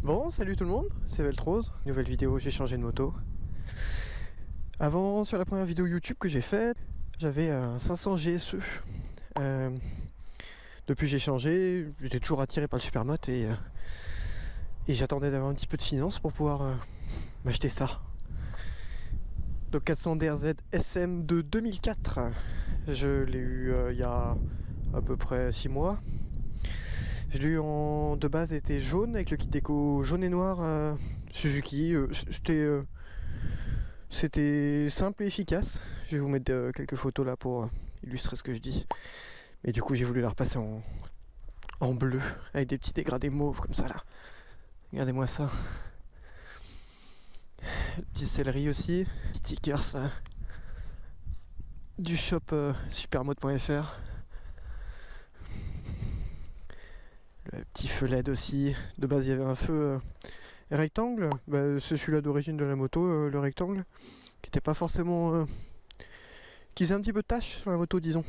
Bon, salut tout le monde, c'est Veltrose, nouvelle vidéo, j'ai changé de moto. Avant, sur la première vidéo YouTube que j'ai faite, j'avais un 500 GSE. Depuis j'ai changé, j'étais toujours attiré par le supermoto et j'attendais d'avoir un petit peu de finances pour pouvoir m'acheter ça. Donc 400 DRZ SM de 2004, je l'ai eu il y a à peu près 6 mois. Je l'ai eu de base, était jaune avec le kit déco jaune et noir Suzuki. C'était simple et efficace. Je vais vous mettre quelques photos là pour illustrer ce que je dis. Mais du coup j'ai voulu la repasser en bleu avec des petits dégradés mauves comme ça là. Regardez-moi ça. Le petit céleri aussi. Petit stickers du shop supermode.fr. Le petit feu LED aussi. De base il y avait un feu rectangle. C'est celui-là d'origine de la moto, le rectangle. Qui était pas forcément... qui faisait un petit peu de tache sur la moto, disons.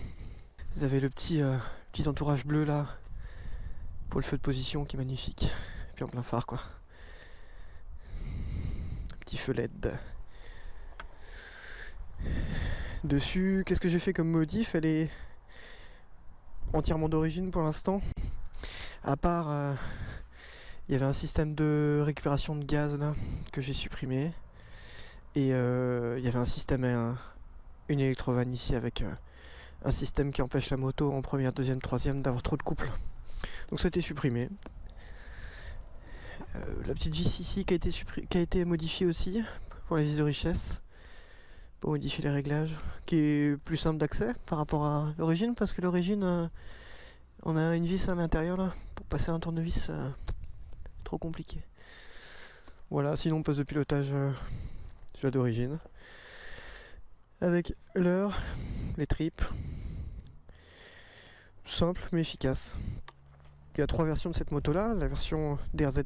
Vous avez le petit entourage bleu là. Pour le feu de position qui est magnifique. Et puis en plein phare quoi. Petit feu LED. Dessus, qu'est-ce que j'ai fait comme modif? Elle est entièrement d'origine pour l'instant. À part, il y avait un système de récupération de gaz là que j'ai supprimé. Et il y avait un système, une électrovanne ici avec un système qui empêche la moto en première, deuxième, troisième d'avoir trop de couple. Donc ça a été supprimé. La petite vis ici qui a été modifiée aussi pour les vis de richesse. Pour modifier les réglages. Qui est plus simple d'accès par rapport à l'origine. Parce que l'origine, on a une vis à l'intérieur là. Pour passer un tournevis, trop compliqué. Voilà, sinon poste de pilotage celui d'origine. Avec l'heure, les tripes. Simple mais efficace. Il y a 3 versions de cette moto là, la version DRZE,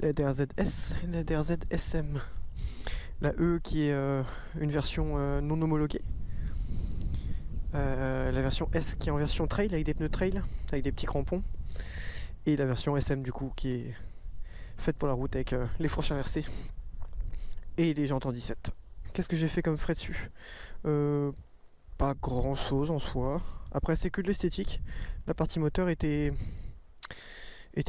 la DRZS et la DRZ-SM. La E qui est une version non homologuée. La version S qui est en version trail avec des pneus trail, avec des petits crampons. Et la version SM du coup qui est faite pour la route avec les fourches inversées et les jantes en 17. Qu'est-ce que j'ai fait comme frais dessus? Pas grand chose en soi. Après c'est que de l'esthétique. La partie moteur était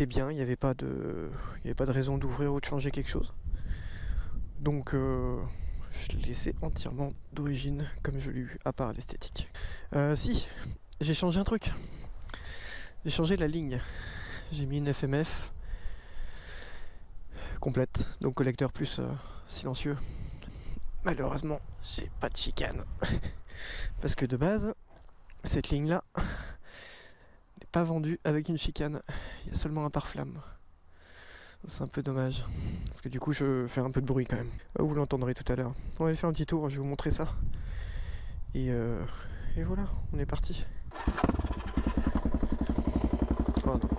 bien, il n'y avait pas de raison d'ouvrir ou de changer quelque chose. Donc je l'ai laissé entièrement d'origine comme je l'ai eu, à part l'esthétique. Si, j'ai changé un truc. J'ai changé la ligne. J'ai mis une FMF complète, donc collecteur plus silencieux. Malheureusement, j'ai pas de chicane. Parce que de base, cette ligne-là n'est pas vendue avec une chicane. Il y a seulement un pare-flamme. C'est un peu dommage. Parce que du coup, je fais un peu de bruit quand même. Vous l'entendrez tout à l'heure. On va aller faire un petit tour, je vais vous montrer ça. Et voilà, on est parti.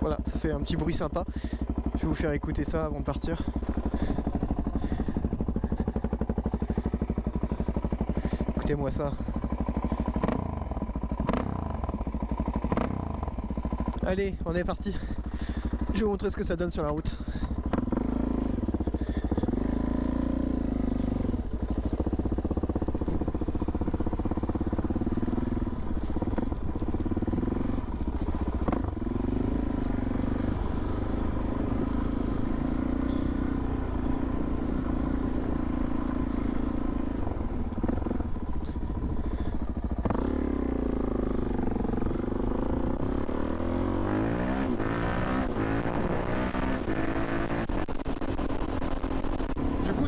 Voilà, ça fait un petit bruit sympa. Je vais vous faire écouter ça avant de partir. Écoutez-moi ça. Allez, on est parti. Je vais vous montrer ce que ça donne sur la route.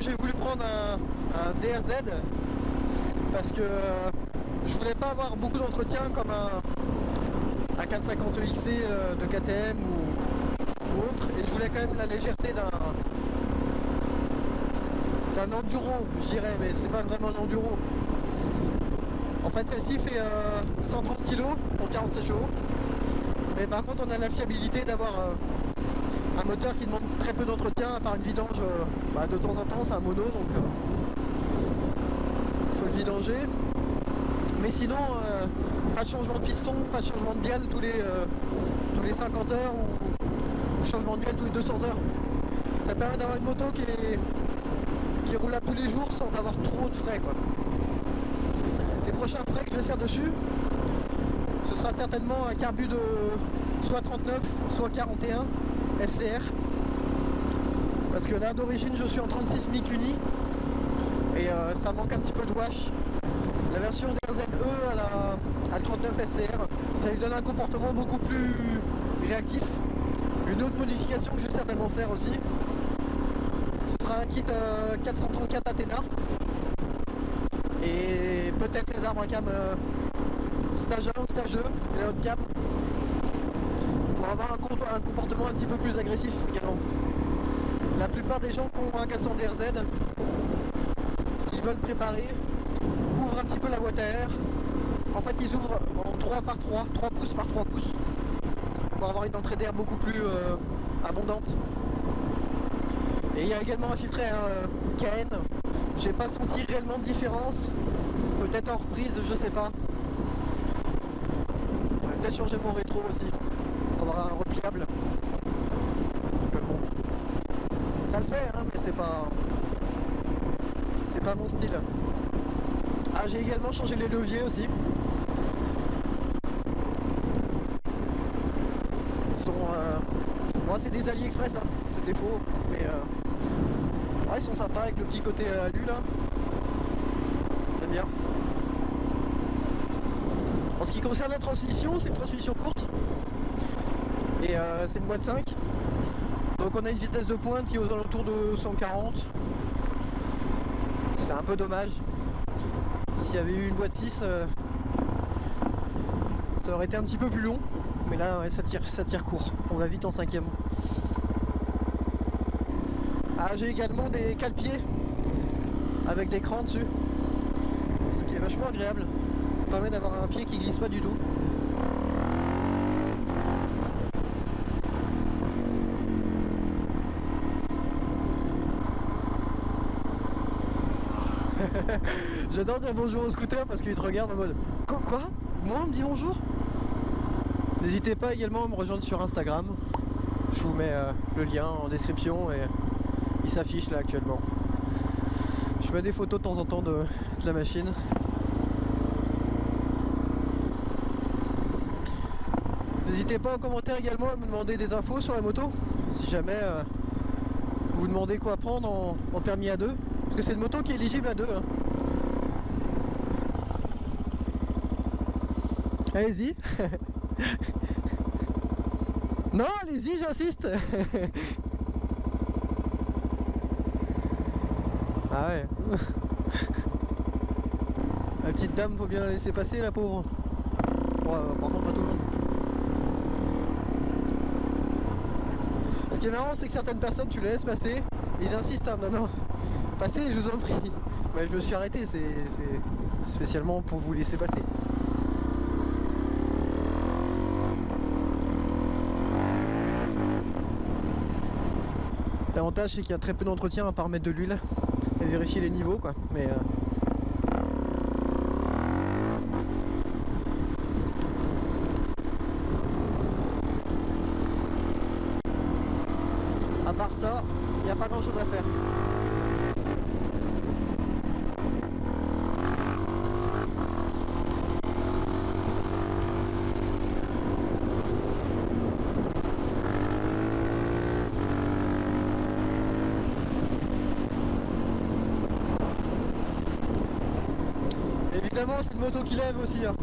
J'ai voulu prendre un DRZ parce que je voulais pas avoir beaucoup d'entretien comme un 450 XC de KTM ou autre, et je voulais quand même la légèreté d'un enduro, je dirais, mais c'est pas vraiment un enduro. En fait, celle-ci fait 130 kg pour 47 chevaux, mais par contre on a la fiabilité d'avoir un moteur qui demande très peu d'entretien, à part une vidange de temps en temps. C'est un mono, donc il faut le vidanger. Mais sinon, pas de changement de piston, pas de changement de bielle tous les 50 heures ou changement de bielle tous les 200 heures. Ça permet d'avoir une moto qui roule à tous les jours sans avoir trop de frais quoi. Les prochains frais que je vais faire dessus, ce sera certainement un carbu de soit 39, soit 41 SCR. Parce que là d'origine je suis en 36 mic uni et ça manque un petit peu de wash. La version DRZE à 39 SCR, ça lui donne un comportement beaucoup plus réactif. Une autre modification que je vais certainement faire aussi, ce sera un kit 434 Athena et peut-être les arbres à cam stage 1 ou stage 2, les haut de gamme, pour avoir un comportement un petit peu plus agressif également. La plupart des gens qui ont un 400 DRZ, qui veulent préparer, ouvrent un petit peu la boîte à air. En fait ils ouvrent en 3 par 3, 3 pouces par 3 pouces, pour avoir une entrée d'air beaucoup plus abondante. Et il y a également un filtret KN. J'ai pas senti réellement de différence. Peut-être en reprise, je sais pas. Peut-être changer mon rétro aussi, pour avoir un repliable. Ça le fait, hein, mais c'est pas mon style. Ah, j'ai également changé les leviers aussi. Ils sont moi c'est des AliExpress, hein, c'est des faux, mais ouais, ils sont sympas avec le petit côté alu là. J'aime bien. En ce qui concerne la transmission, c'est une transmission courte et c'est une boîte 5. Donc on a une vitesse de pointe qui est aux alentours de 140. C'est un peu dommage. S'il y avait eu une boîte 6, ça aurait été un petit peu plus long. Mais là ouais, ça tire court. On va vite en 5ème. Ah, j'ai également des cale-pieds avec des crans dessus. Ce qui est vachement agréable. Ça permet d'avoir un pied qui glisse pas du tout. J'adore dire bonjour au scooter parce qu'il te regarde en mode quoi? Moi on me dit bonjour? N'hésitez pas également à me rejoindre sur Instagram. Je vous mets le lien en description et il s'affiche là actuellement. Je mets des photos de temps en temps de la machine. N'hésitez pas en commentaire également à me demander des infos sur la moto. Si jamais vous vous demandez quoi prendre en permis A2. Parce que c'est une moto qui est éligible à 2. Hein. Allez-y. Non, allez-y, j'insiste. Ah ouais. La petite dame, faut bien la laisser passer, la pauvre. Bon, par contre, pas tout le monde. Ce qui est marrant, c'est que certaines personnes, tu les laisses passer, ils insistent, hein, non, passez, je vous en prie. Ouais, je me suis arrêté, c'est spécialement pour vous laisser passer. L'avantage c'est qu'il y a très peu d'entretien à part mettre de l'huile et vérifier les niveaux quoi. Mais à part ça, il n'y a pas grand chose à faire. Évidemment, c'est une moto qui lève aussi. Hein.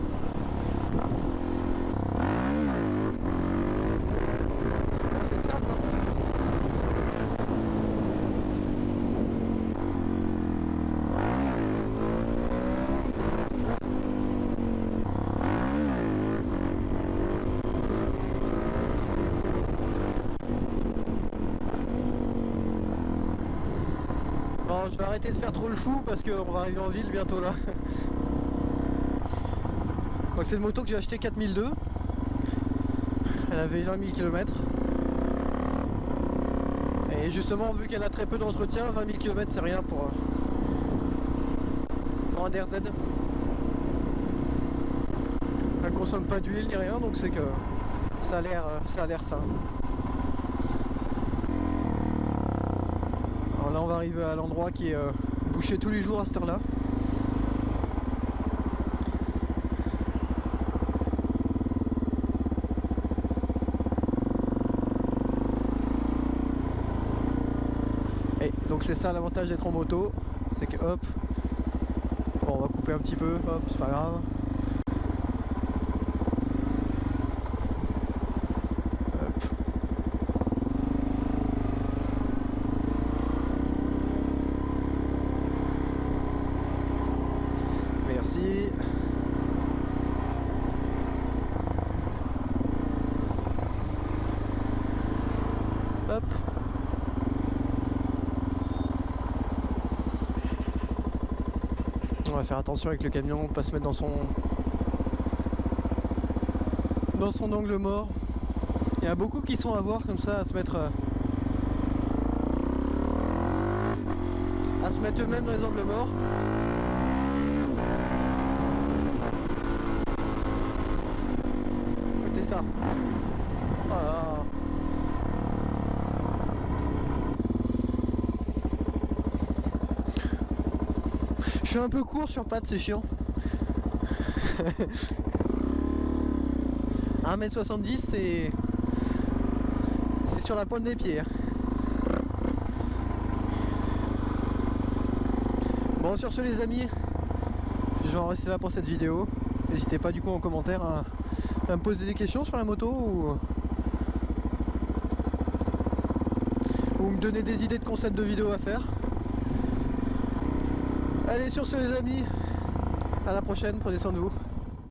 C'est simple. Hein. Bon, je vais arrêter de faire trop le fou parce qu'on va arriver en ville bientôt là. Donc c'est une moto que j'ai acheté 4002. Elle avait 20 000 km. Et justement vu qu'elle a très peu d'entretien, 20 000 km c'est rien pour un DRZ. Elle consomme pas d'huile ni rien, donc c'est que ça a l'air sain. j'arrive à l'endroit qui est bouché tous les jours à cette heure-là. Et donc c'est ça l'avantage d'être en moto, c'est que hop, bon, on va couper un petit peu, hop, c'est pas grave. Merci. Hop. On va faire attention avec le camion, pas se mettre dans son angle mort. Il y a beaucoup qui sont à voir comme ça, à se mettre eux-mêmes dans les angles morts. Écoutez ça. Voilà. Je suis un peu court sur pattes, c'est chiant. 1m70, c'est sur la pointe des pieds. Bon, sur ce les amis, je vais en rester là pour cette vidéo. N'hésitez pas du coup en commentaire à me poser des questions sur la moto ou me donner des idées de concepts de vidéos à faire. Allez, sur ce les amis, à la prochaine, prenez soin de vous.